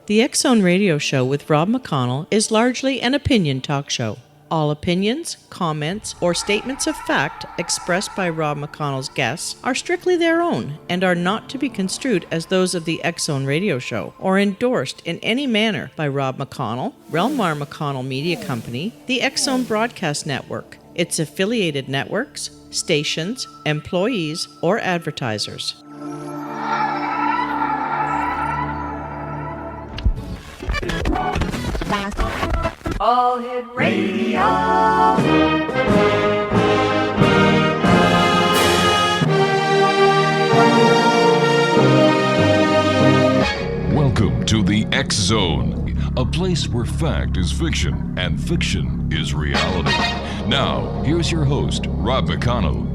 The X-Zone Radio Show with Rob McConnell is largely an opinion talk show. All opinions, comments, or statements of fact expressed by Rob McConnell's guests are strictly their own and are not to be construed as those of the X-Zone Radio Show or endorsed in any manner by Rob McConnell, Relmar McConnell Media Company, the X-Zone Broadcast Network, its affiliated networks, stations, employees, or advertisers. All Hit Radio. Welcome to the X-Zone, a place where fact is fiction and fiction is reality. Now, here's your host, Rob McConnell.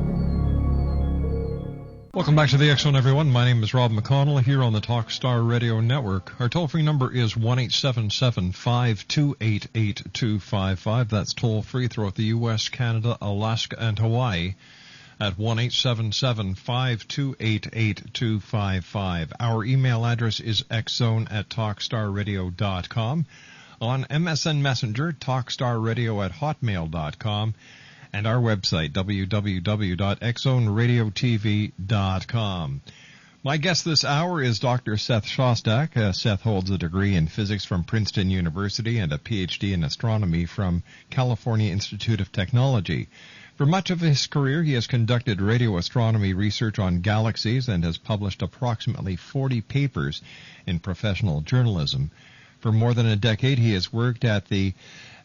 Welcome back to the X-Zone, everyone. My name is Rob McConnell here on the Talkstar Radio Network. Our toll-free number is 1-877-528-8255. That's toll-free throughout the U.S., Canada, Alaska, and Hawaii at 1-877-528-8255. Our email address is xzone@talkstarradio.com. On MSN Messenger, talkstarradio@hotmail.com. And our website, www.xzoneradiotv.com. My guest this hour is Dr. Seth Shostak. Seth holds a degree in physics from Princeton University and a PhD in astronomy from California Institute of Technology. For much of his career, he has conducted radio astronomy research on galaxies and has published approximately 40 papers in professional journalism. For more than a decade, he has worked at the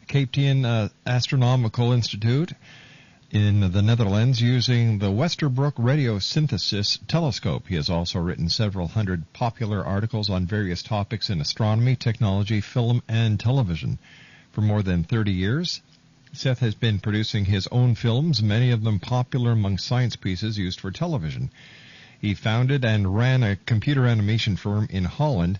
Capetian Astronomical Institute in the Netherlands using the Westerbroek Radio Synthesis Telescope. He has also written several hundred popular articles on various topics in astronomy, technology, film, and television. For more than 30 years, Seth has been producing his own films, many of them popular among science pieces used for television. He founded and ran a computer animation firm in Holland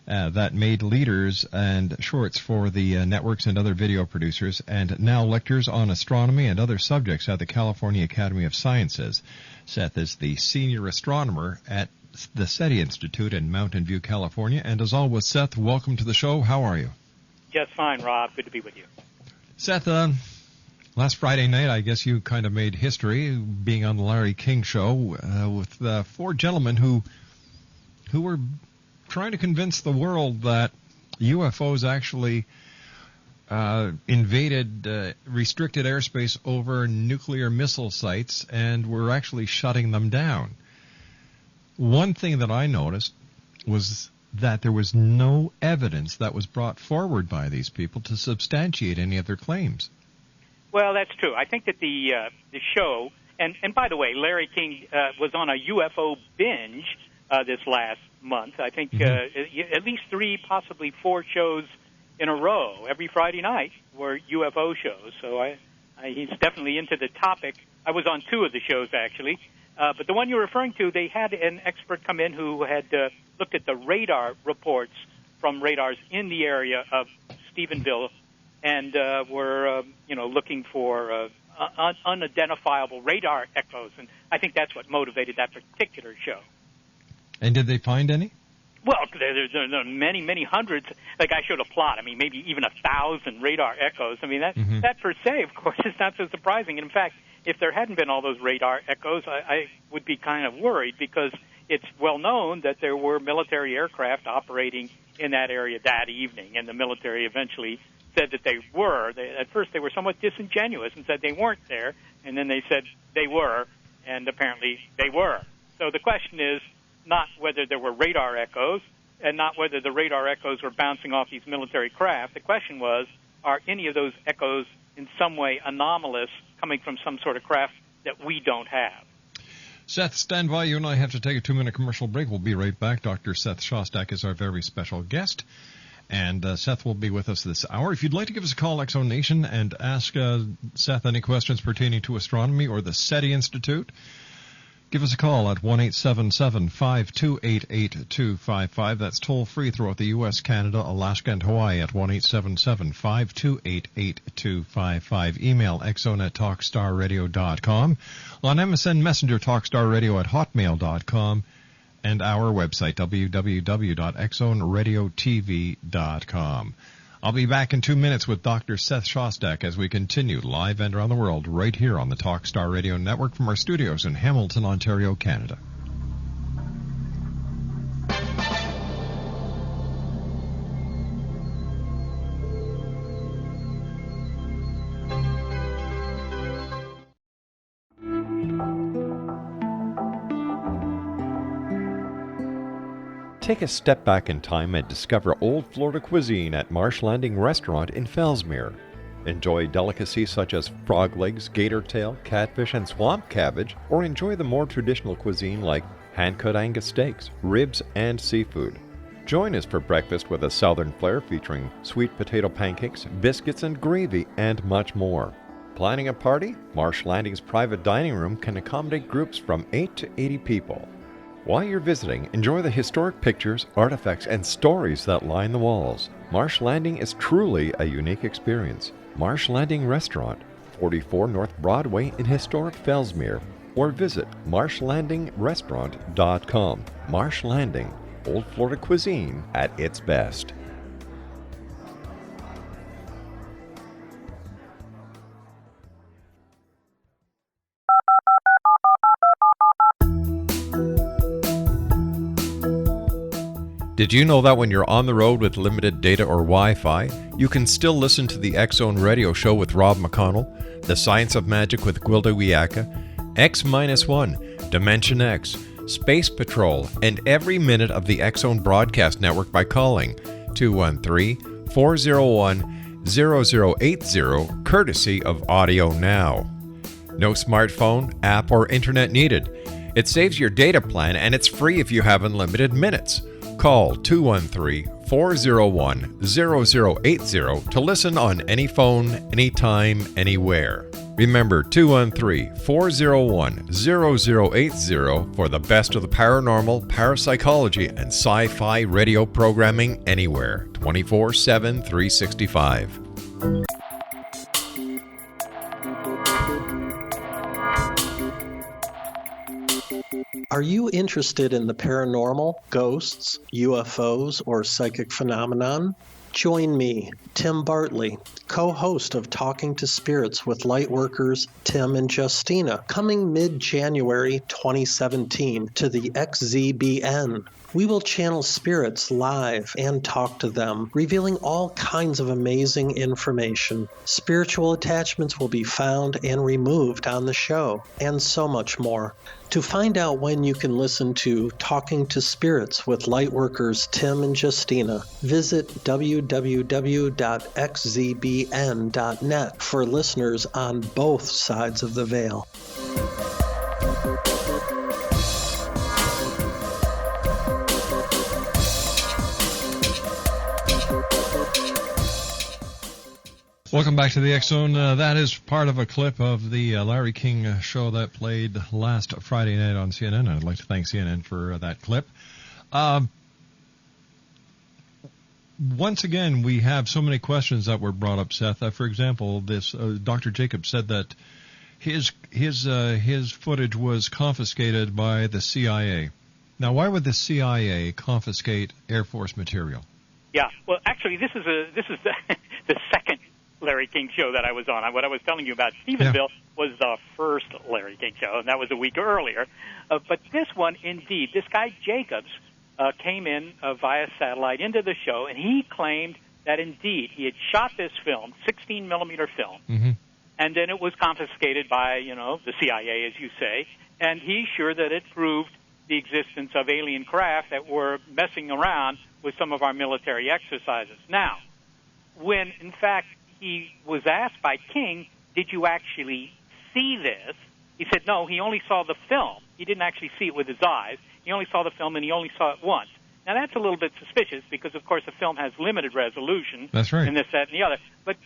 that made leaders and shorts for the networks and other video producers, and now lectures on astronomy and other subjects at the California Academy of Sciences. Seth is the senior astronomer at the SETI Institute in Mountain View, California. And as always, Seth, welcome to the show. How are you? Just fine, Rob. Good to be with you. Seth, last Friday night, I guess you kind of made history being on the Larry King Show with four gentlemen who were trying to convince the world that UFOs actually invaded restricted airspace over nuclear missile sites and were actually shutting them down. One thing that I noticed was that there was no evidence that was brought forward by these people to substantiate any of their claims. Well, that's true. I think that the show, and by the way, Larry King was on a UFO binge this last month. I think at least 3, possibly 4 shows in a row. Every Friday night were UFO shows. So he's definitely into the topic. I was on 2 of the shows, actually. But the one you're referring to, they had an expert come in who had looked at the radar reports from radars in the area of Stephenville and were looking for unidentifiable radar echoes. And I think that's what motivated that particular show. And did they find any? Well, there are many, many hundreds. Like I showed a plot. I mean, maybe even 1,000 radar echoes. I mean, that per se, of course, is not so surprising. And in fact, if there hadn't been all those radar echoes, I would be kind of worried because it's well known that there were military aircraft operating in that area that evening, and the military eventually said that they were. At first, they were somewhat disingenuous and said they weren't there, and then they said they were, and apparently they were. So the question is not whether there were radar echoes and not whether the radar echoes were bouncing off these military craft. The question was, are any of those echoes in some way anomalous coming from some sort of craft that we don't have? Seth, stand by. You and I have to take a 2-minute commercial break. We'll be right back. Dr. Seth Shostak is our very special guest, and Seth will be with us this hour. If you'd like to give us a call, X-Zone Nation, and ask Seth any questions pertaining to astronomy or the SETI Institute, give us a call at 1-877-528-8255. That's toll-free throughout the U.S., Canada, Alaska, and Hawaii at 1-877-528-8255. Email xzone@talkstarradio.com. On MSN Messenger, talkstarradio@hotmail.com. and our website, www.xzoneradiotv.com. I'll be back in 2 minutes with Dr. Seth Shostak as we continue live and around the world right here on the Talkstar Radio Network from our studios in Hamilton, Ontario, Canada. Take a step back in time and discover old Florida cuisine at Marsh Landing Restaurant in Fellsmere. Enjoy delicacies such as frog legs, gator tail, catfish, and swamp cabbage, or enjoy the more traditional cuisine like hand-cut Angus steaks, ribs, and seafood. Join us for breakfast with a southern flair featuring sweet potato pancakes, biscuits and gravy, and much more. Planning a party? Marsh Landing's private dining room can accommodate groups from 8 to 80 people. While you're visiting, enjoy the historic pictures, artifacts, and stories that line the walls. Marsh Landing is truly a unique experience. Marsh Landing Restaurant, 44 North Broadway in historic Fellsmere, or visit marshlandingrestaurant.com. Marsh Landing, Old Florida cuisine at its best. Did you know that when you're on the road with limited data or Wi-Fi, you can still listen to the X Zone Radio Show with Rob McConnell, The Science of Magic with Gwilda Wiyaka, X-1, Dimension X, Space Patrol, and every minute of the X Zone Broadcast Network by calling 213-401-0080, courtesy of Audio Now. No smartphone, app, or internet needed. It saves your data plan and it's free if you have unlimited minutes. Call 213-401-0080 to listen on any phone, anytime, anywhere. Remember 213-401-0080 for the best of the paranormal, parapsychology, and sci-fi radio programming anywhere, 24/7, 365. Are you interested in the paranormal, ghosts, UFOs, or psychic phenomenon? Join me, Tim Bartley, co-host of Talking to Spirits with Lightworkers Tim and Justina, coming mid-January 2017 to the XZBN. We will channel spirits live and talk to them, revealing all kinds of amazing information. Spiritual attachments will be found and removed on the show, and so much more. To find out when you can listen to Talking to Spirits with Lightworkers Tim and Justina, visit www.xzbn.net for listeners on both sides of the veil. Welcome back to the X Zone. That is part of a clip of the Larry King show that played last Friday night on CNN. I'd like to thank CNN for that clip. Once again, we have so many questions that were brought up, Seth. For example, this Dr. Jacob said that his footage was confiscated by the CIA. Now, why would the CIA confiscate Air Force material? Yeah, well, actually, this is the second Larry King show that I was on. What I was telling you about Stephenville was the first Larry King show, and that was a week earlier. But this one, indeed, this guy Jacobs came in via satellite into the show, and he claimed that, indeed, he had shot this film, 16-millimeter film, and then it was confiscated by, the CIA, as you say, and he's sure that it proved the existence of alien craft that were messing around with some of our military exercises. Now, when, in fact, he was asked by King, did you actually see this? He said, no, he only saw the film. He didn't actually see it with his eyes. He only saw the film, and he only saw it once. Now, that's a little bit suspicious because, of course, the film has limited resolution. That's right. And this, that, and the other. But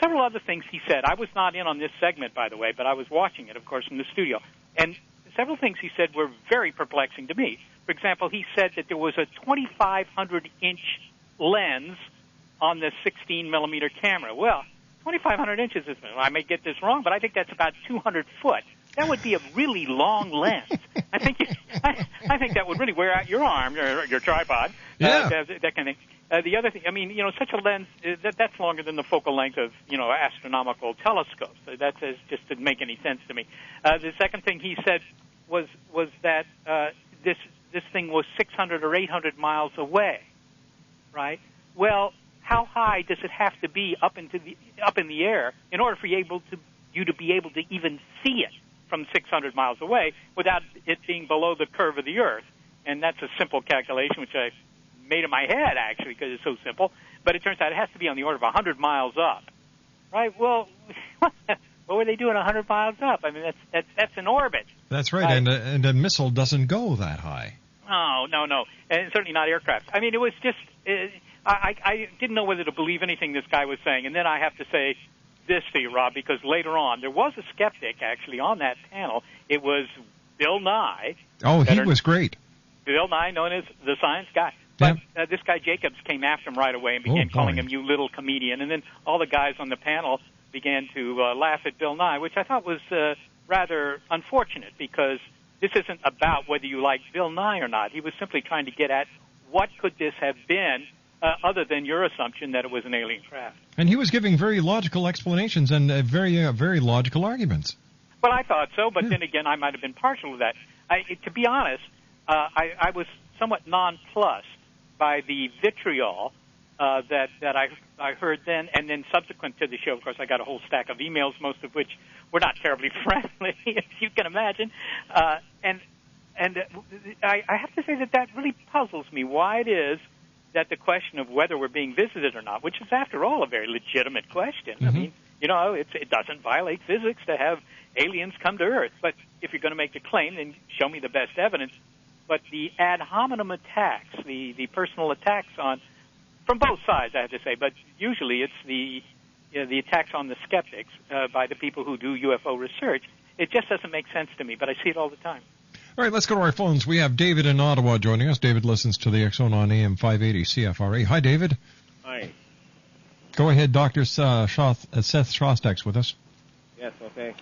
several other things he said. I was not in on this segment, by the way, but I was watching it, of course, from the studio. And several things he said were very perplexing to me. For example, he said that there was a 2,500-inch lens on the 16-millimeter camera. Well, 2,500 inches is, I may get this wrong, but I think that's about 200 foot. that would be a really long lens. I think that would really wear out your arm, your tripod. Yeah. That kind of thing. The other thing, I mean, such a lens that's longer than the focal length of astronomical telescopes. That just didn't make any sense to me. The second thing he said was that this thing was 600 or 800 miles away, right? Well, how high does it have to be up in the air in order for you to be able to even see it from 600 miles away without it being below the curve of the Earth? And that's a simple calculation, which I made in my head, actually, because it's so simple. But it turns out it has to be on the order of 100 miles up, right? Well, what were they doing 100 miles up? I mean, that's an orbit. That's right, and a missile doesn't go that high. Oh, no, and certainly not aircraft. I mean, it was just I didn't know whether to believe anything this guy was saying, and then I have to say this to you, Rob, because later on there was a skeptic actually on that panel. It was Bill Nye. Oh, he was great. Bill Nye, known as the science guy. But this guy Jacobs came after him right away and began calling him "you little comedian," and then all the guys on the panel began to laugh at Bill Nye, which I thought was rather unfortunate, because this isn't about whether you like Bill Nye or not. He was simply trying to get at what could this have been other than your assumption that it was an alien craft. And he was giving very logical explanations and very logical arguments. Well, I thought so, but then again, I might have been partial to that. To be honest, I was somewhat nonplussed by the vitriol that I heard then, and then subsequent to the show. Of course, I got a whole stack of emails, most of which were not terribly friendly, as you can imagine. And I have to say that really puzzles me, why it is that the question of whether we're being visited or not, which is, after all, a very legitimate question. I mean, it doesn't violate physics to have aliens come to Earth. But if you're going to make the claim, then show me the best evidence. But the ad hominem attacks, the personal attacks from both sides, I have to say, but usually it's the attacks on the skeptics by the people who do UFO research. It just doesn't make sense to me, but I see it all the time. All right, let's go to our phones. We have David in Ottawa joining us. David listens to the X-Zone on AM 580 CFRA. Hi, David. Hi. Go ahead, Dr. Seth Shostak's with us. Yes, okay.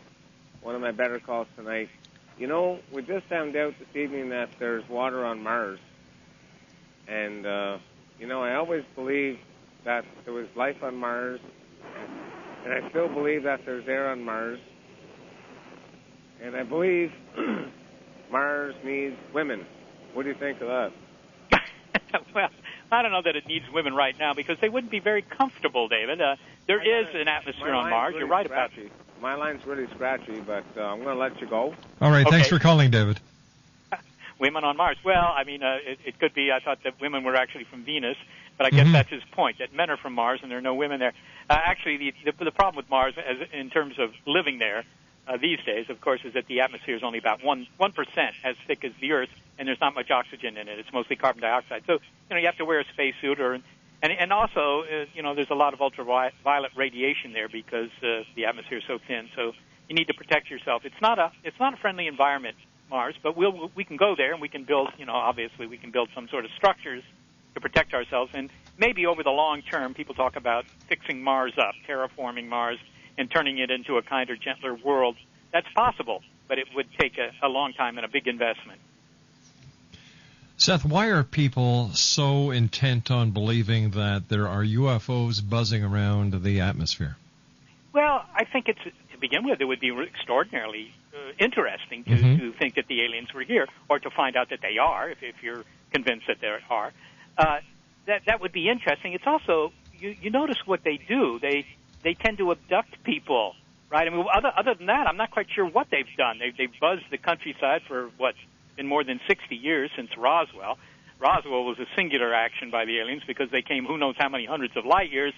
One of my better calls tonight. We just found out this evening that there's water on Mars. And, I always believed that there was life on Mars. And I still believe that there's air on Mars. And I believe Mars needs women. What do you think of that? Well, I don't know that it needs women right now, because they wouldn't be very comfortable, David. There is an atmosphere on Mars. You're right about that. My line's really scratchy, but I'm going to let you go. All right, thanks for calling, David. Women on Mars. Well, I mean, it could be. I thought that women were actually from Venus, but I guess that's his point, that men are from Mars and there are no women there. Actually, the problem with Mars, in terms of living there these days, of course, is that the atmosphere is only about 1% as thick as the Earth, and there's not much oxygen in it. It's mostly carbon dioxide. So, you have to wear a spacesuit, and also, there's a lot of ultraviolet radiation there because the atmosphere is so thin. So you need to protect yourself. It's not a friendly environment, Mars, but we can go there and we can build, obviously we can build some sort of structures to protect ourselves. And maybe over the long term, people talk about fixing Mars up, terraforming Mars, and turning it into a kinder, gentler world. That's possible, but it would take a long time and a big investment. Seth, why are people so intent on believing that there are UFOs buzzing around the atmosphere? Well, I think to begin with, it would be extraordinarily interesting to think that the aliens were here, or to find out that they are, if you're convinced that there are. That would be interesting. It's also, you notice what they do. They tend to abduct people, right? I mean, other than that, I'm not quite sure what they've done. They've buzzed the countryside for, been more than 60 years since Roswell. Roswell was a singular action by the aliens because they came who knows how many hundreds of light years,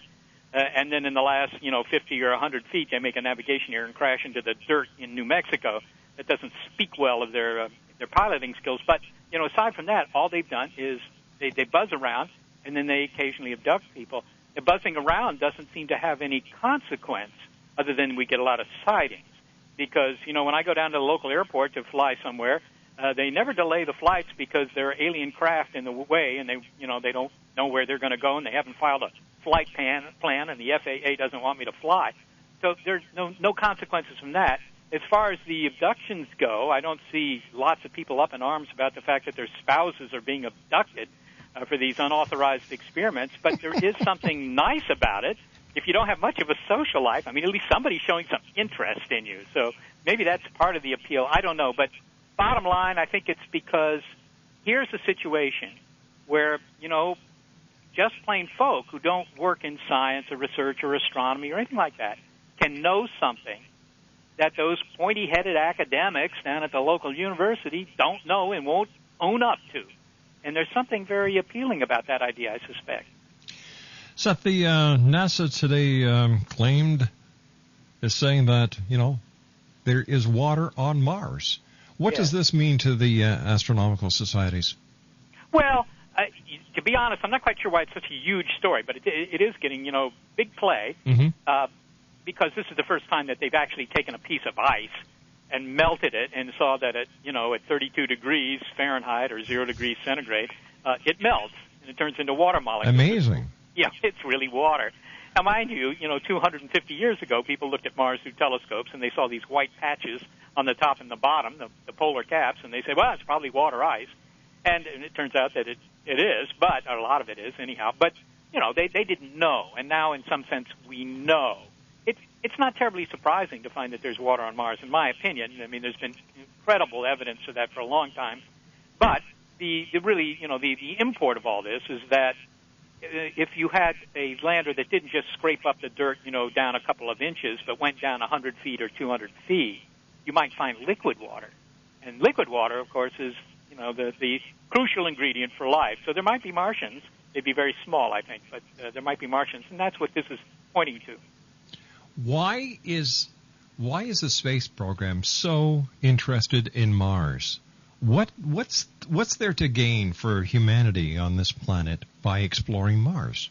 and then in the last 50 or 100 feet they make a navigation error and crash into the dirt in New Mexico. That doesn't speak well of their piloting skills. But aside from that, all they've done is they buzz around and then they occasionally abduct people. The buzzing around doesn't seem to have any consequence other than we get a lot of sightings. Because when I go down to the local airport to fly somewhere, they never delay the flights because there are alien craft in the way, and they don't know where they're going to go, and they haven't filed a flight plan, and the FAA doesn't want me to fly. So there's no consequences from that. as far as the abductions go, I don't see lots of people up in arms about the fact that their spouses are being abducted for these unauthorized experiments, but there is something nice about it. If you don't have much of a social life, I mean, at least somebody's showing some interest in you. So maybe that's part of the appeal. I don't know. But bottom line, I think it's because here's a situation where, just plain folk who don't work in science or research or astronomy or anything like that can know something that those pointy-headed academics down at the local university don't know and won't own up to. And there's something very appealing about that idea, I suspect. Seth, the NASA today is saying that, there is water on Mars. What does this mean to the astronomical societies? Well, to be honest, I'm not quite sure why it's such a huge story, but it is getting, big play, because this is the first time that they've actually taken a piece of ice and melted it and saw that at 32 degrees Fahrenheit or 0 degrees centigrade, it melts and it turns into water molecules. Amazing. Yeah, it's really water. Now, mind you, 250 years ago, people looked at Mars through telescopes and they saw these white patches on the top and the bottom, the polar caps, and they said, well, it's probably water ice. And it turns out that it is, but a lot of it is anyhow. But, they didn't know. And now, in some sense, we know. It's not terribly surprising to find that there's water on Mars, in my opinion. I mean, there's been incredible evidence of that for a long time. But the import of all this is that if you had a lander that didn't just scrape up the dirt, down a couple of inches, but went down 100 feet or 200 feet, you might find liquid water. And liquid water, of course, is, the crucial ingredient for life. So there might be Martians. They'd be very small, I think, but there might be Martians, and that's what this is pointing to. Why is the space program so interested in Mars? What's there to gain for humanity on this planet by exploring Mars?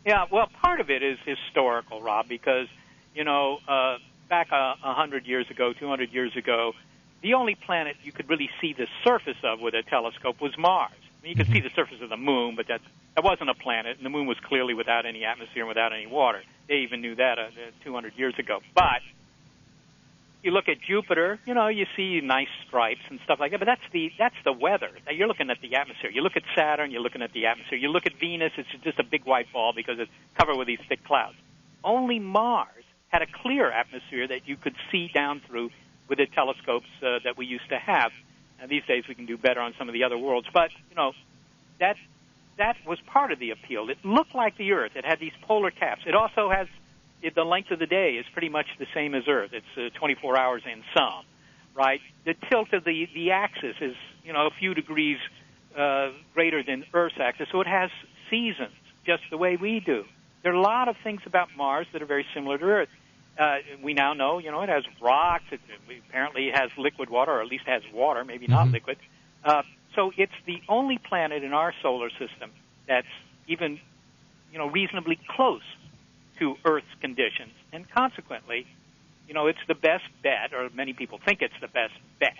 Yeah, well, part of it is historical, Rob, because back 100 years ago, 200 years ago, the only planet you could really see the surface of with a telescope was Mars. I mean, you could see the surface of the moon, but that wasn't a planet, and the moon was clearly without any atmosphere and without any water. They even knew that 200 years ago. But you look at Jupiter, you see nice stripes and stuff like that, but that's the weather. Now, you're looking at the atmosphere. You look at Saturn, you're looking at the atmosphere. You look at Venus, it's just a big white ball because it's covered with these thick clouds. Only Mars had a clear atmosphere that you could see down through with the telescopes that we used to have. And these days we can do better on some of the other worlds. But, that was part of the appeal. It looked like the Earth. It had these polar caps. It also has the length of the day is pretty much the same as Earth. It's 24 hours and some, right? The tilt of the axis is, a few degrees greater than Earth's axis. So it has seasons, just the way we do. There are a lot of things about Mars that are very similar to Earth. We now know, it has rocks. It apparently has liquid water, or at least has water, maybe not liquid. So it's the only planet in our solar system that's even, reasonably close to Earth's conditions. And consequently, it's the best bet, or many people think it's the best bet,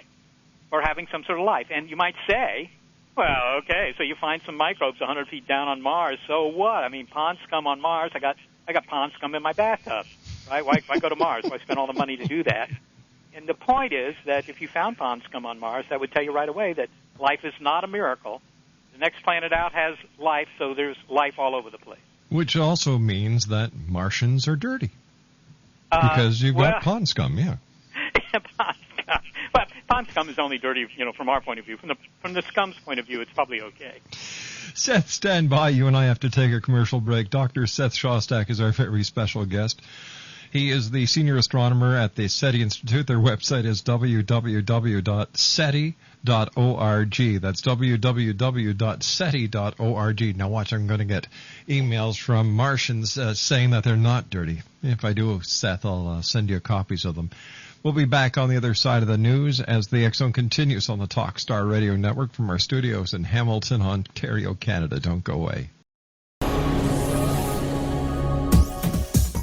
for having some sort of life. And you might say, well, okay, so you find some microbes 100 feet down on Mars, so what? I mean, pond scum on Mars, I got pond scum in my bathtub, right? Why go to Mars? Why spend all the money to do that? And the point is that if you found pond scum on Mars, that would tell you right away that life is not a miracle. The next planet out has life, so there's life all over the place. Which also means that Martians are dirty. Because you've got pond scum, yeah. Pond scum. But pond scum is only dirty, from our point of view. From the scum's point of view, it's probably okay. Seth, stand by. You and I have to take a commercial break. Dr. Seth Shostak is our very special guest. He is the senior astronomer at the SETI Institute. Their website is www.seti.org. That's www.seti.org. Now watch, I'm going to get emails from Martians saying that they're not dirty. If I do, Seth, I'll send you copies of them. We'll be back on the other side of the news as the X Zone continues on the Talkstar Radio Network from our studios in Hamilton, Ontario, Canada. Don't go away.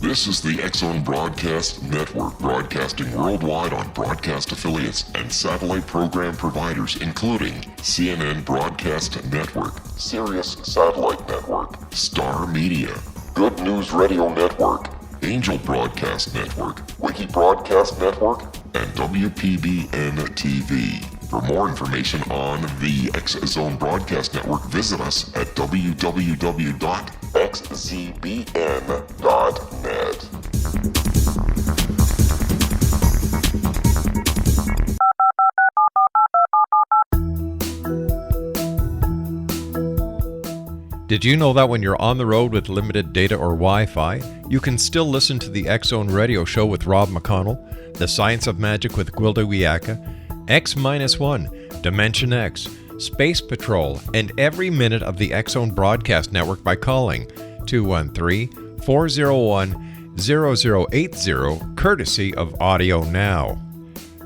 This is the X Zone Broadcast Network, broadcasting worldwide on broadcast affiliates and satellite program providers, including CNN Broadcast Network, Sirius Satellite Network, Star Media, Good News Radio Network, Angel Broadcast Network, Wiki Broadcast Network, and WPBN-TV. For more information on the X Zone Broadcast Network, visit us at www.xzbn.net. Did you know that when you're on the road with limited data or Wi-Fi, you can still listen to the X-Zone Radio Show with Rob McConnell, The Science of Magic with Gwilda Wiyaka, X-1, Dimension X, Space Patrol, and every minute of the X-Zone Broadcast Network by calling 213-401-0080, courtesy of Audio Now.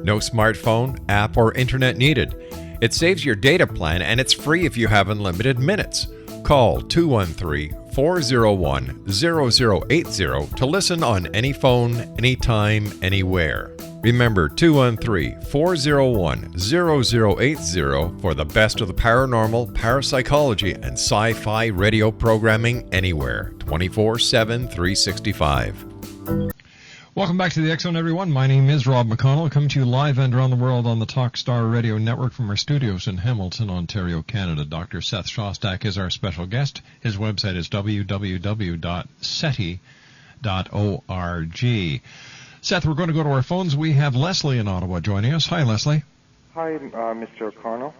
No smartphone, app, or internet needed. It saves your data plan, and it's free if you have unlimited minutes. Call 213-401-0080 to listen on any phone, anytime, anywhere. Remember 213-401-0080 for the best of the paranormal, parapsychology, and sci-fi radio programming anywhere, 24/7, 365. Welcome back to the X Zone, everyone. My name is Rob McConnell, coming to you live and around the world on the Talkstar Radio Network from our studios in Hamilton, Ontario, Canada. Dr. Seth Shostak is our special guest. His website is www.SETI.org. Seth, we're going to go to our phones. We have Leslie in Ottawa joining us. Hi, Leslie. Hi, Mr. O'Connell.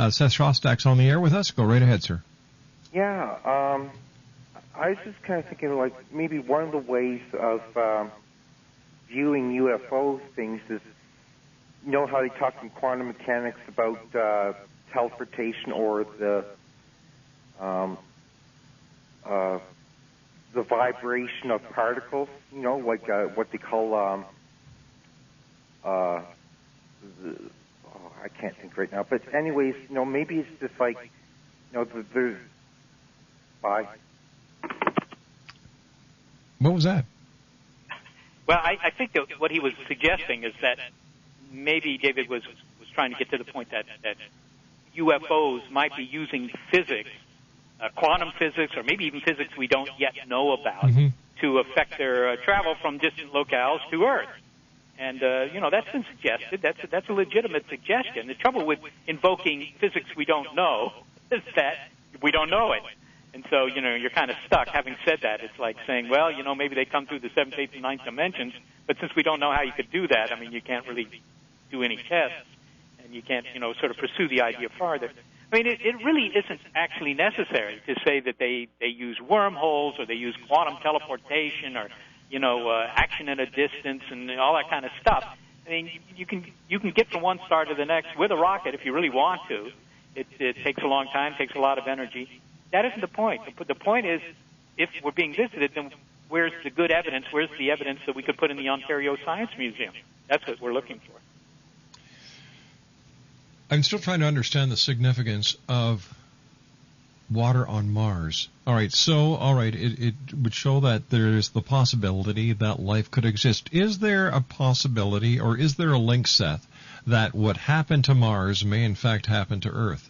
Seth Shostak's on the air with us. Go right ahead, sir. Yeah, I was just kind of thinking, like, maybe one of the ways of viewing UFO things is, you know how they talk in quantum mechanics about teleportation or the vibration of particles, you know, like what they call, I can't think right now. But anyways, you know, maybe it's just like, you know, there's, bye. What was that? Well, I think that what he was suggesting is that maybe David was trying to get to the point that UFOs might be using physics, quantum physics, or maybe even physics we don't yet know about, to affect their travel from distant locales to Earth. And, you know, that's been suggested. That's a legitimate suggestion. The trouble with invoking physics we don't know is that we don't know it. And so, you know, you're kind of stuck. Having said that, it's like saying, well, you know, maybe they come through the 7th, 8th, and 9th dimensions, but since we don't know how you could do that, I mean, you can't really do any tests, and you can't, you know, sort of pursue the idea farther. I mean, it really isn't actually necessary to say that they use wormholes or they use quantum teleportation or, you know, action at a distance and all that kind of stuff. I mean, you can get from one star to the next with a rocket if you really want to. It takes a long time, takes a lot of energy. That isn't the point. The point is, if we're being visited, then where's the good evidence? Where's the evidence that we could put in the Ontario Science Museum? That's what we're looking for. I'm still trying to understand the significance of water on Mars. All right, it would show that there is the possibility that life could exist. Is there a possibility, or is there a link, Seth, that what happened to Mars may in fact happen to Earth?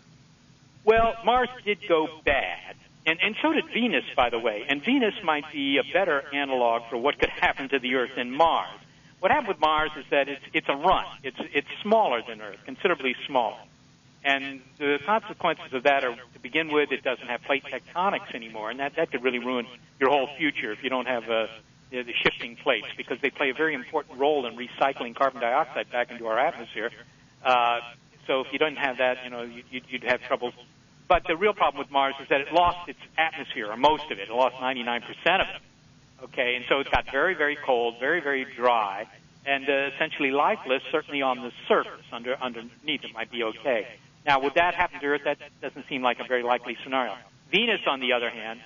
Well, Mars did go bad, and so did Venus, by the way. And Venus might be a better analog for what could happen to the Earth than Mars. What happened with Mars is that it's a runt. It's smaller than Earth, considerably smaller. And the consequences of that are, to begin with, it doesn't have plate tectonics anymore, and that could really ruin your whole future if you don't have the shifting plates, because they play a very important role in recycling carbon dioxide back into our atmosphere. So if you didn't have that, you know, you'd have trouble. But the real problem with Mars is that it lost its atmosphere, or most of it. It lost 99% of it. Okay, and so it got very, very cold, very, very dry, and essentially lifeless, certainly on the surface. Underneath it might be okay. Now, would that happen to Earth? That doesn't seem like a very likely scenario. Venus, on the other hand,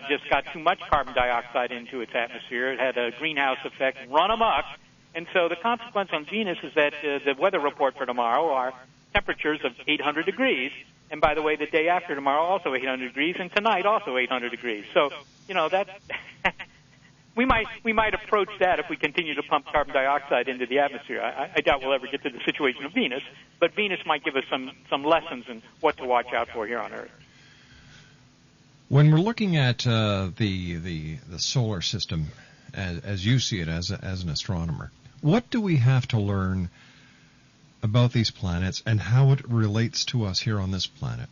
just got too much carbon dioxide into its atmosphere. It had a greenhouse effect run amok. And so the consequence on Venus is that the weather report for tomorrow are temperatures of 800 degrees. And by the way, the day after tomorrow, also 800 degrees, and tonight also 800 degrees. So, you know, that we might approach that if we continue to pump carbon dioxide into the atmosphere. I doubt we'll ever get to the situation of Venus, but Venus might give us some lessons in what to watch out for here on Earth. When we're looking at the solar system, as you see it as an astronomer, What do we have to learn about these planets and how it relates to us here on this planet?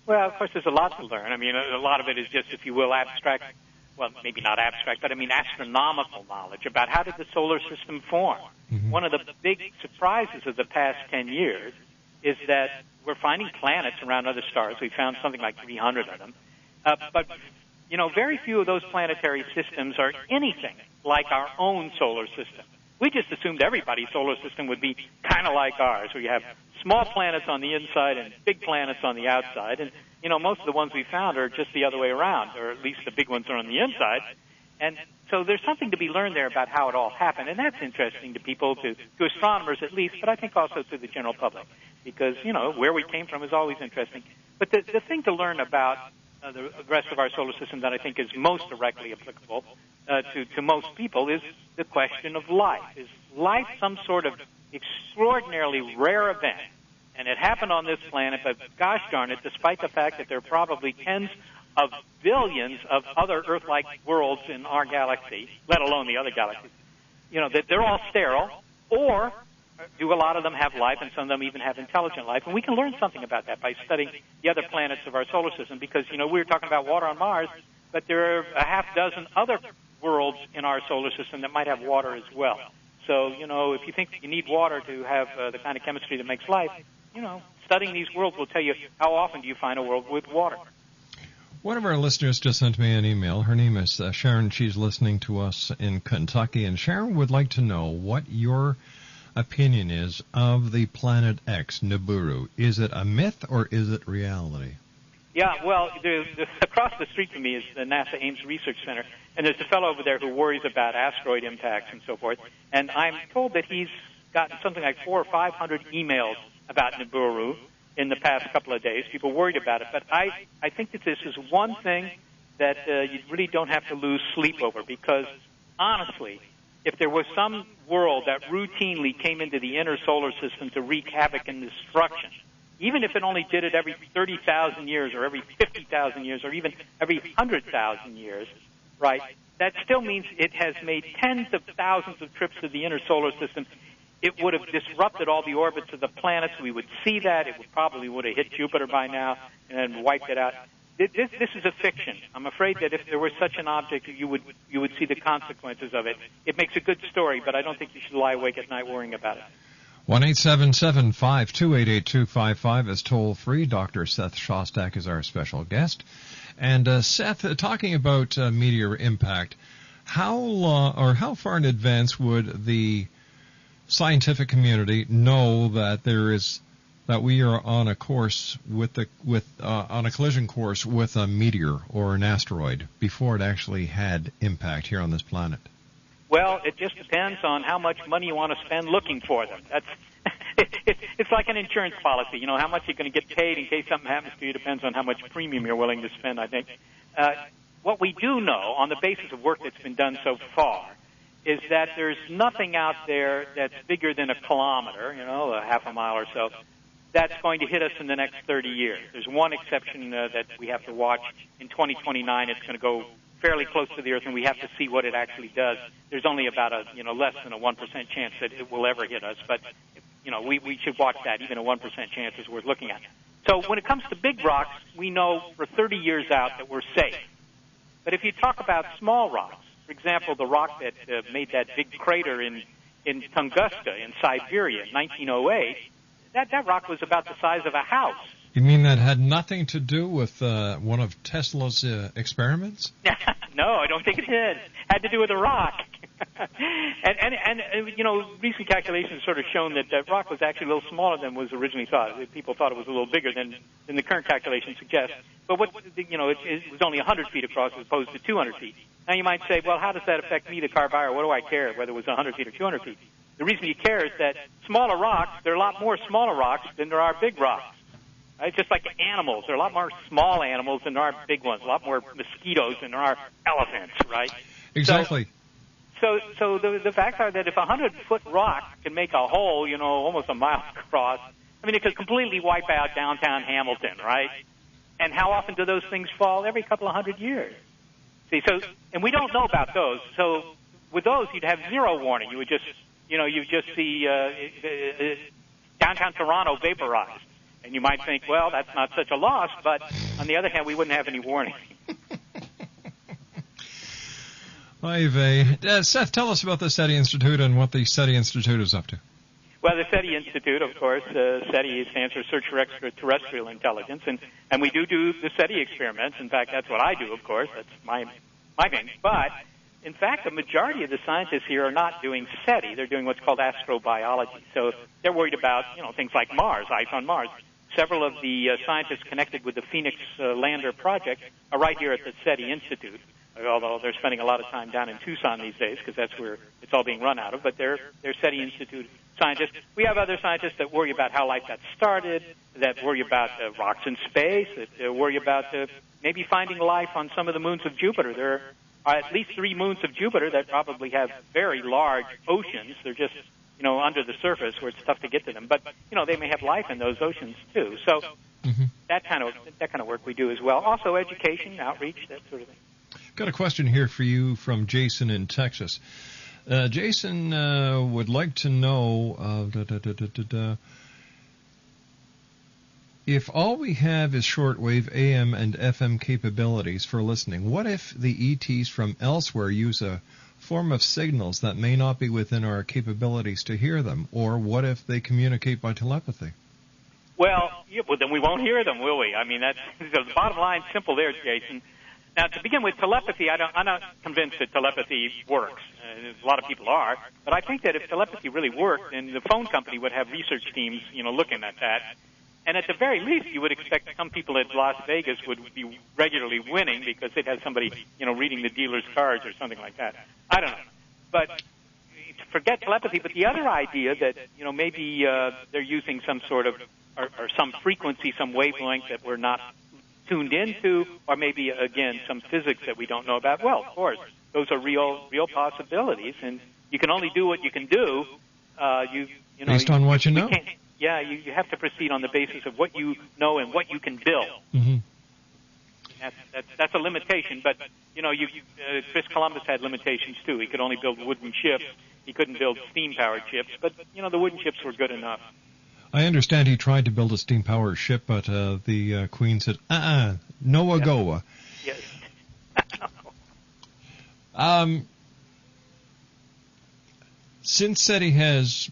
Well, of course, there's a lot to learn. I mean, a lot of it is just, if you will, abstract, well, maybe not abstract, but I mean astronomical knowledge about how did the solar system form. Mm-hmm. One of the big surprises of the past 10 years is that we're finding planets around other stars. We found something like 300 of them. But, very few of those planetary systems are anything like our own solar system. We just assumed everybody's solar system would be kind of like ours, where you have small planets on the inside and big planets on the outside. And, most of the ones we found are just the other way around, or at least the big ones are on the inside. And so there's something to be learned there about how it all happened. And that's interesting to people, to astronomers at least, but I think also to the general public, because, where we came from is always interesting. But the thing to learn about the rest of our solar system that I think is most directly applicable to most people is the question of life. Is life some sort of extraordinarily rare event? And it happened on this planet, but gosh darn it, despite the fact that there are probably tens of billions of other Earth-like worlds in our galaxy, let alone the other galaxies, that they're all sterile, or do a lot of them have life, and some of them even have intelligent life? And we can learn something about that by studying the other planets of our solar system, because, we were talking about water on Mars, but there are a half dozen other worlds in our solar system that might have water as well. So, if you think you need water to have the kind of chemistry that makes life, studying these worlds will tell you how often do you find a world with water. One of our listeners just sent me an email. Her name is Sharon. She's listening to us in Kentucky, and Sharon would like to know what your opinion is of the Planet X, Nibiru. Is it a myth or is it reality? Yeah, well, across the street from me is the NASA Ames Research Center, and there's a fellow over there who worries about asteroid impacts and so forth, and I'm told that he's gotten something like 400 or 500 emails about Nibiru in the past couple of days, people worried about it. But I think that this is one thing that you really don't have to lose sleep over, because, honestly, if there was some world that routinely came into the inner solar system to wreak havoc and destruction, even if it only did it every 30,000 years or every 50,000 years or even every 100,000 years, right, that still means it has made tens of thousands of trips to the inner solar system. It would have disrupted all the orbits of the planets. We would see that. It probably would have hit Jupiter by now and wiped it out. This is a fiction. I'm afraid that if there was such an object, you would see the consequences of it. It makes a good story, but I don't think you should lie awake at night worrying about it. 1-877-528-8255 is toll-free. Dr. Seth Shostak is our special guest. And Seth, talking about meteor impact, how far in advance would the scientific community know that we are on a course on a collision course with a meteor or an asteroid before it actually had impact here on this planet? Well, it just depends on how much money you want to spend looking for them. It's like an insurance policy. How much you're going to get paid in case something happens to you depends on how much premium you're willing to spend, I think. What we do know, on the basis of work that's been done so far, is that there's nothing out there that's bigger than a kilometer, a half a mile or so, that's going to hit us in the next 30 years. There's one exception that we have to watch. In 2029, it's going to go fairly close to the Earth, and we have to see what it actually does. There's only about less than a 1% chance that it will ever hit us, but we should watch that. Even a 1% chance is worth looking at. So when it comes to big rocks, we know for 30 years out that we're safe. But if you talk about small rocks, for example, the rock that made that big crater in Tunguska in Siberia in 1908, that rock was about the size of a house. You mean that had nothing to do with one of Tesla's experiments? No, I don't think it did. It had to do with a rock. and recent calculations sort of shown that that rock was actually a little smaller than was originally thought. People thought it was a little bigger than the current calculations suggest. But it was only 100 feet across as opposed to 200 feet. Now you might say, well, how does that affect me, the car buyer? What do I care whether it was 100 feet or 200 feet? The reason you care is that smaller rocks, there are a lot more smaller rocks than there are big rocks. Right? Just like animals. There are a lot more small animals than there are big ones. A lot more mosquitoes than there are elephants, right? Exactly. So the facts are that if a 100-foot rock can make a hole, almost a mile across, it could completely wipe out downtown Hamilton, right? And how often do those things fall? Every couple of 100 years. See, and we don't know about those. So with those, you'd have zero warning. You would just, you'd just see downtown Toronto vaporized. And you might think, well, that's not such a loss, but on the other hand, we wouldn't have any warning. Seth, tell us about the SETI Institute and what the SETI Institute is up to. Well, the SETI Institute, of course, SETI stands for Search for Extraterrestrial Intelligence, and we do the SETI experiments. In fact, that's what I do, of course. That's my thing. But, in fact, the majority of the scientists here are not doing SETI. They're doing what's called astrobiology. So they're worried about, things like Mars, ice on Mars. Several of the scientists connected with the Phoenix Lander project are right here at the SETI Institute, although they're spending a lot of time down in Tucson these days because that's where it's all being run out of. But they're SETI Institute scientists. We have other scientists that worry about how life got started, that worry about rocks in space, that worry about maybe finding life on some of the moons of Jupiter. There are at least 3 moons of Jupiter that probably have very large oceans. They're just, under the surface where it's tough to get to them. But, they may have life in those oceans, too. So that kind of work we do as well. Also education, outreach, that sort of thing. Got a question here for you from Jason in Texas. Jason would like to know if all we have is shortwave AM and FM capabilities for listening, what if the ETs from elsewhere use a form of signals that may not be within our capabilities to hear them? Or what if they communicate by telepathy? Well, then we won't hear them, will we? I mean, that's the bottom line. Simple there, Jason. Now, to begin with, telepathy, I'm not convinced that telepathy works. A lot of people are. But I think that if telepathy really worked, then the phone company would have research teams, looking at that. And at the very least, you would expect some people at Las Vegas would be regularly winning because they'd have somebody, reading the dealer's cards or something like that. I don't know. But forget telepathy. But the other idea that, maybe they're using some sort of, or some frequency, some wavelength that we're not tuned into, or maybe, again, some physics that we don't know about. Well, of course, those are real possibilities, and you can only do what you can do. Based on what you know? Yeah, you have to proceed on the basis of what you know and what you can build. Mm-hmm. That's a limitation, but, Chris Columbus had limitations, too. He could only build wooden ships. He couldn't build steam-powered ships, but, the wooden ships were good enough. I understand he tried to build a steam-powered ship, but the Queen said, no go. Yes. Since SETI has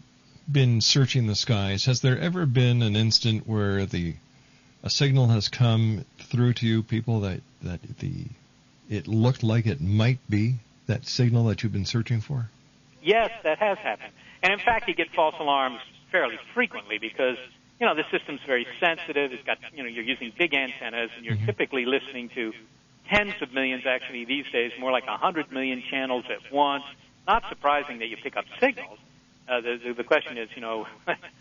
been searching the skies, has there ever been an instant where a signal has come through to you, people, that it looked like it might be that signal that you've been searching for? Yes, that has happened. And in fact, you get false alarms fairly frequently because, the system's very sensitive. It's got, you're using big antennas, and you're typically listening to tens of millions, actually these days, more like 100 million channels at once. Not surprising that you pick up signals. The question is,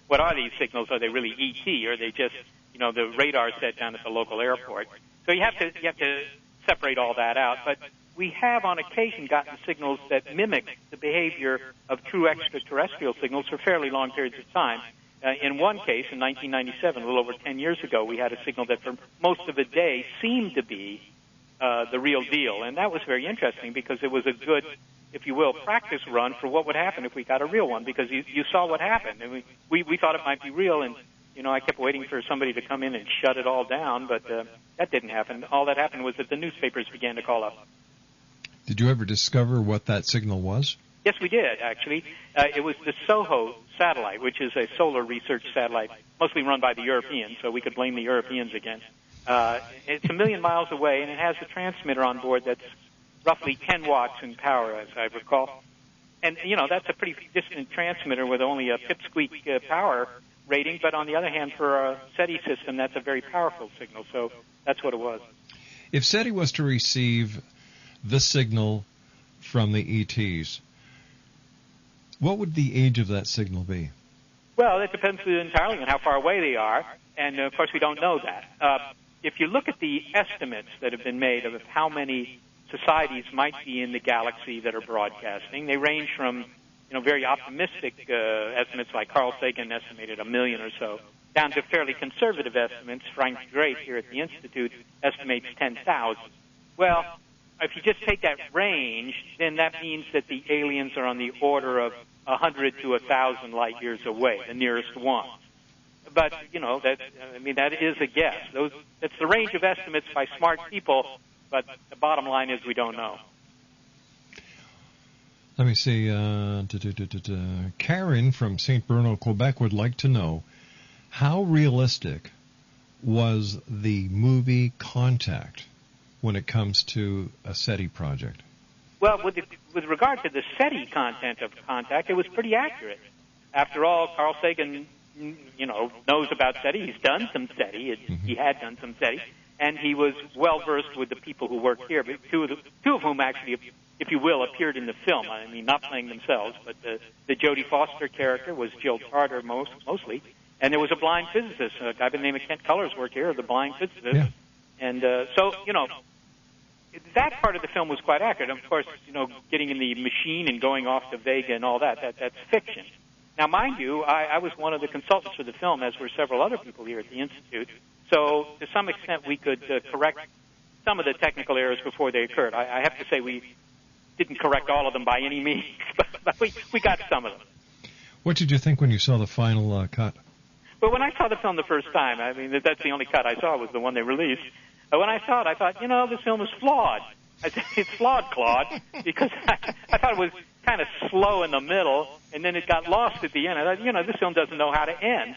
what are these signals? Are they really ET, or are they just, the radar set down at the local airport? So you have to separate all that out. But we have on occasion gotten signals that mimic the behavior of true extraterrestrial signals for fairly long periods of time. In one case, in 1997, a little over 10 years ago, we had a signal that for most of the day seemed to be the real deal. And that was very interesting because it was a good, if you will, practice run for what would happen if we got a real one, because you saw what happened. And we thought it might be real, and I kept waiting for somebody to come in and shut it all down, but that didn't happen. All that happened was that the newspapers began to call up. Did you ever discover what that signal was? Yes, we did, actually. It was the SOHO satellite, which is a solar research satellite, mostly run by the Europeans, so we could blame the Europeans again. It's 1 million miles away, and it has a transmitter on board that's roughly 10 watts in power, as I recall. And, that's a pretty distant transmitter with only a pipsqueak power rating, but on the other hand, for a SETI system, that's a very powerful signal, so that's what it was. If SETI was to receive the signal from the ETs, what would the age of that signal be? Well, it depends entirely on how far away they are, and of course we don't know that. If you look at the estimates that have been made of how many societies might be in the galaxy that are broadcasting, they range from very optimistic estimates like Carl Sagan estimated 1 million or so, down to fairly conservative estimates. Frank Drake here at the Institute estimates 10,000. Well, if you just take that range, then that means that the aliens are on the order of 100 to 1,000 light years away, the nearest one. But, that is a guess. That's the range of estimates by smart people, but the bottom line is we don't know. Let me see. Karen from St. Bruno, Quebec would like to know, how realistic was the movie Contact when it comes to a SETI project? Well, with regard to the SETI content of Contact, it was pretty accurate. After all, Carl Sagan, knows about SETI. He's done some SETI. He had done some SETI, and he was well versed with the people who work here. But two of whom actually, if you will, appeared in the film. I mean, not playing themselves, but the Jodie Foster character was Jill Carter mostly, and there was a blind physicist, a guy by the name of Kent Cullers worked here, the blind physicist, and that part of the film was quite accurate. Of course, getting in the machine and going off to Vega and all that's fiction. Now, mind you, I was one of the consultants for the film, as were several other people here at the Institute. So, to some extent, we could correct some of the technical errors before they occurred. I have to say we didn't correct all of them by any means, but we got some of them. What did you think when you saw the final cut? Well, when I saw the film the first time, I mean, that's the only cut I saw was the one they released. When I saw it, I thought, this film is flawed. I said, it's flawed, Claude, because I thought it was kind of slow in the middle, and then it got lost at the end. I thought, this film doesn't know how to end.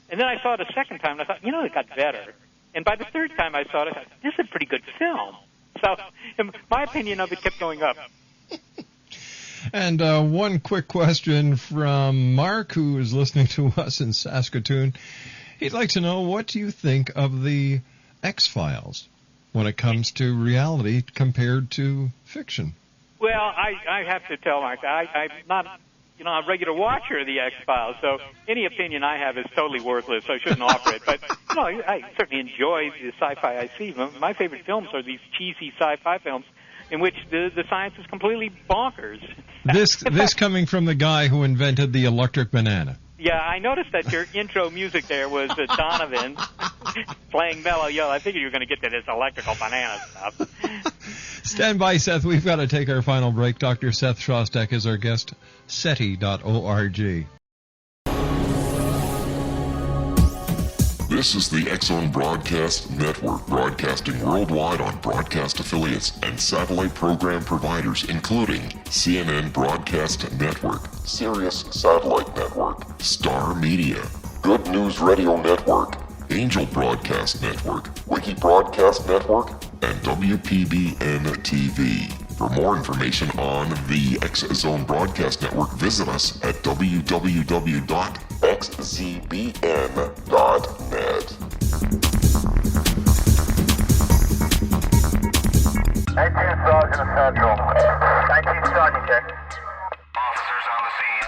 And then I saw it a second time, and I thought, it got better. And by the third time I saw it, I thought, this is a pretty good film. So my opinion of it kept going up. And one quick question from Mark, who is listening to us in Saskatoon. He'd like to know, what do you think of the X-Files when it comes to reality compared to fiction? Well, I have to tell Mark, I'm not a regular watcher of the X-Files, so any opinion I have is totally worthless, so I shouldn't offer it. But, I certainly enjoy the sci-fi I see. My favorite films are these cheesy sci-fi films in which the science is completely bonkers. This coming from the guy who invented the electric banana. Yeah, I noticed that your intro music there was Donovan playing Mellow Yellow. I figured you were going to get to this electrical banana stuff. Stand by, Seth. We've got to take our final break. Dr. Seth Shostak is our guest. SETI.org. This is the X-Zone Broadcast Network, broadcasting worldwide on broadcast affiliates and satellite program providers, including CNN Broadcast Network, Sirius Satellite Network, Star Media, Good News Radio Network, Angel Broadcast Network, Wiki Broadcast Network, and WPBN TV. For more information on the X-Zone Broadcast Network, visit us at www.xzbn.net. 19 Sergeant Central. 19 Sergeant, check. Officers on the scene.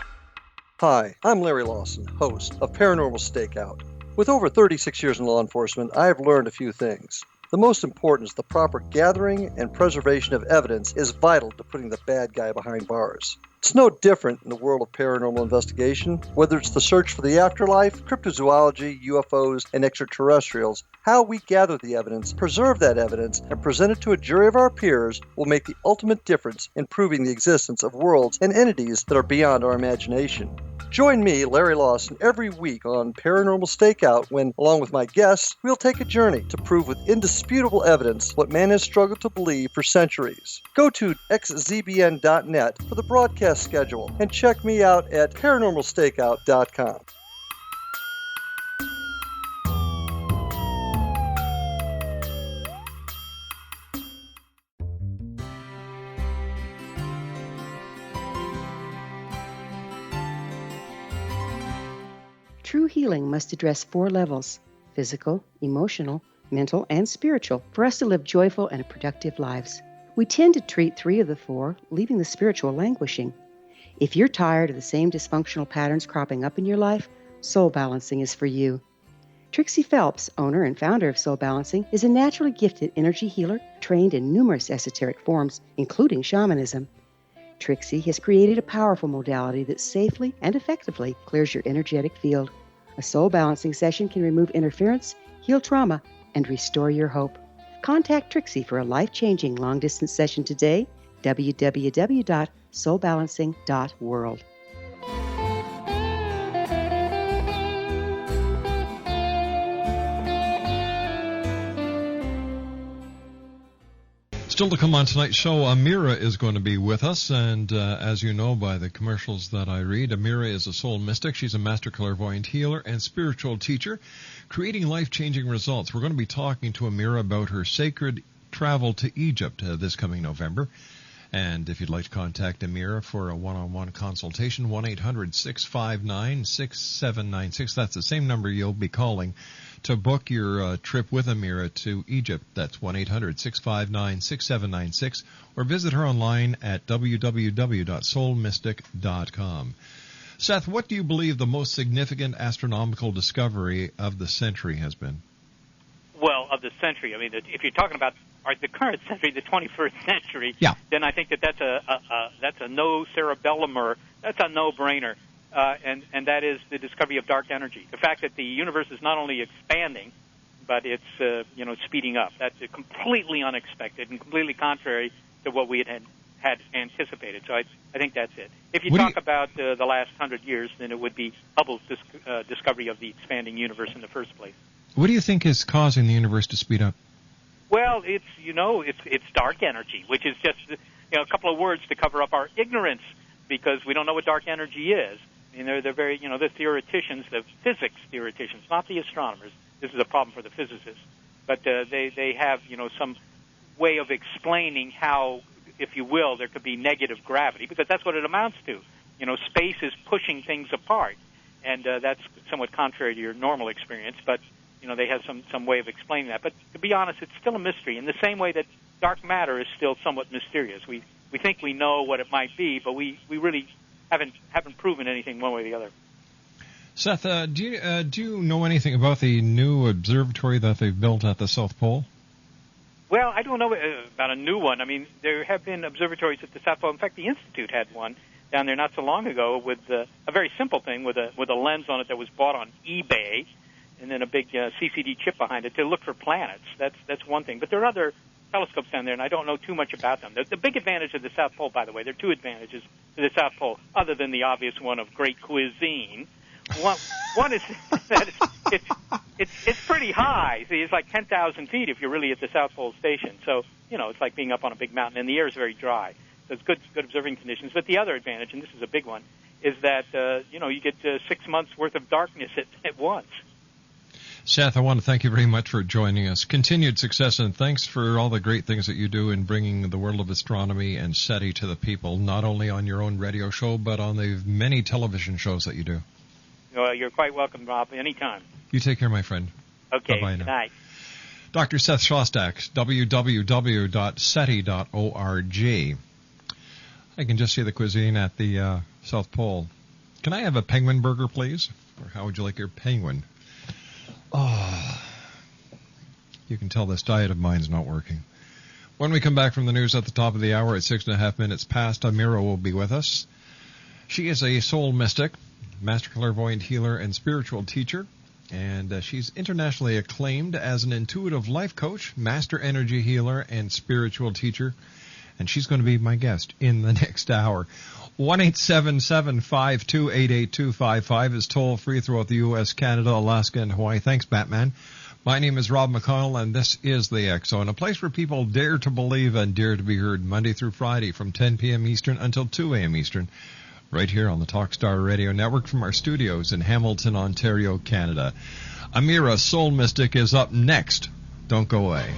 Hi, I'm Larry Lawson, host of Paranormal Stakeout. With over 36 years in law enforcement, I have learned a few things. The most important is the proper gathering and preservation of evidence is vital to putting the bad guy behind bars. It's no different in the world of paranormal investigation. Whether it's the search for the afterlife, cryptozoology, UFOs, and extraterrestrials, how we gather the evidence, preserve that evidence, and present it to a jury of our peers will make the ultimate difference in proving the existence of worlds and entities that are beyond our imagination. Join me, Larry Lawson, every week on Paranormal Stakeout when, along with my guests, we'll take a journey to prove with indisputable evidence what man has struggled to believe for centuries. Go to xzbn.net for the broadcast schedule and check me out at paranormalstakeout.com. True healing must address 4 levels: physical, emotional, mental, and spiritual, for us to live joyful and productive lives. We tend to treat 3 of the 4, leaving the spiritual languishing. If you're tired of the same dysfunctional patterns cropping up in your life, Soul Balancing is for you. Trixie Phelps, owner and founder of Soul Balancing, is a naturally gifted energy healer trained in numerous esoteric forms, including shamanism. Trixie has created a powerful modality that safely and effectively clears your energetic field. A soul balancing session can remove interference, heal trauma, and restore your hope. Contact Trixie for a life-changing long-distance session today, www.soulbalancing.world. Still to come on tonight's show, Amira is going to be with us, and as you know by the commercials that I read, Amira is a soul mystic. She's a master clairvoyant healer and spiritual teacher, creating life-changing results. We're going to be talking to Amira about her sacred travel to Egypt this coming November. And if you'd like to contact Amira for a one-on-one consultation, 1-800-659-6796. That's the same number you'll be calling to book your trip with Amira to Egypt. That's 1-800-659-6796. Or visit her online at www.soulmystic.com. Seth, what do you believe the most significant astronomical discovery of the century has been? Well, of the century, I mean, if you're talking about the current century, the 21st century, then I think that's a no cerebellumer. That's a no-brainer, and that is the discovery of dark energy. The fact that the universe is not only expanding, but it's speeding up. That's completely unexpected and completely contrary to what we had anticipated. So I think that's it. If you talk about the last 100 years, then it would be Hubble's discovery of the expanding universe in the first place. What do you think is causing the universe to speed up? Well, it's dark energy, which is just a couple of words to cover up our ignorance, because we don't know what dark energy is. I mean, they're very the theoreticians, the physics theoreticians, not the astronomers. This is a problem for the physicists, but they have some way of explaining how, if you will, there could be negative gravity, because that's what it amounts to. Space is pushing things apart, and that's somewhat contrary to your normal experience, but they have some way of explaining that. But to be honest, it's still a mystery, in the same way that dark matter is still somewhat mysterious. We think we know what it might be, but we really haven't proven anything one way or the other. Seth, do you know anything about the new observatory that they've built at the South Pole? Well, I don't know about a new one. I mean, there have been observatories at the South Pole. In fact, the Institute had one down there not so long ago with a very simple thing with a lens on it that was bought on eBay, and then a big CCD chip behind it to look for planets. That's one thing. But there are other telescopes down there, and I don't know too much about them. The big advantage of the South Pole, by the way, there are two advantages to the South Pole, other than the obvious one of great cuisine. One is that it's pretty high. See, it's like 10,000 feet if you're really at the South Pole Station. So, it's like being up on a big mountain, and the air is very dry. So it's good observing conditions. But the other advantage, and this is a big one, is that, you get 6 months' worth of darkness at once. Seth, I want to thank you very much for joining us. Continued success, and thanks for all the great things that you do in bringing the world of astronomy and SETI to the people, not only on your own radio show, but on the many television shows that you do. Well, you're quite welcome, Rob, anytime. You take care, my friend. Okay, bye-bye good now. night. Dr. Seth Shostak, www.seti.org. I can just see the cuisine at the South Pole. Can I have a penguin burger, please? Or how would you like your penguin? Oh, you can tell this diet of mine's not working. When we come back from the news at the top of the hour at 6.5 minutes past, Amira will be with us. She is a soul mystic, master clairvoyant healer, and spiritual teacher, and she's internationally acclaimed as an intuitive life coach, master energy healer, and spiritual teacher, and she's going to be my guest in the next hour. 1-877-528-8255 is toll-free throughout the U.S., Canada, Alaska, and Hawaii. Thanks, Batman. My name is Rob McConnell, and this is the X-Zone, a place where people dare to believe and dare to be heard Monday through Friday from 10 p.m. Eastern until 2 a.m. Eastern, right here on the Talkstar Radio Network from our studios in Hamilton, Ontario, Canada. Amira, Soul Mystic, is up next. Don't go away.